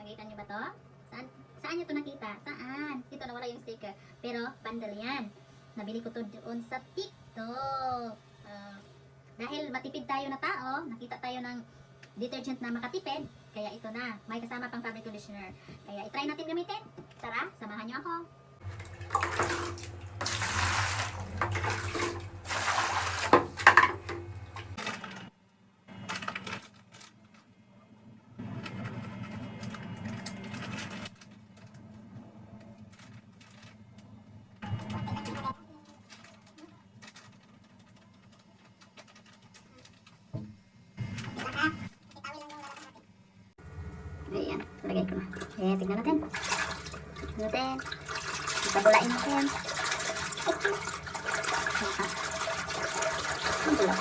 Nakita niyo ba to? Saan niyo to nakita? Saan? Ito, nawala yung sticker. Pero, bundle yan. Nabili ko to doon sa TikTok. Dahil matipid tayo na tao, nakita tayo ng detergent na makatipid, kaya ito na. May kasama pang fabric conditioner. Kaya itry natin gamitin. Tara, samahan niyo ako. Ayan, lagay ko na. Ayan, tignan natin. Tignan natin. Itabulain natin. Ang bula.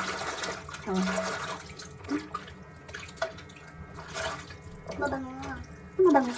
Mabango. Mabango.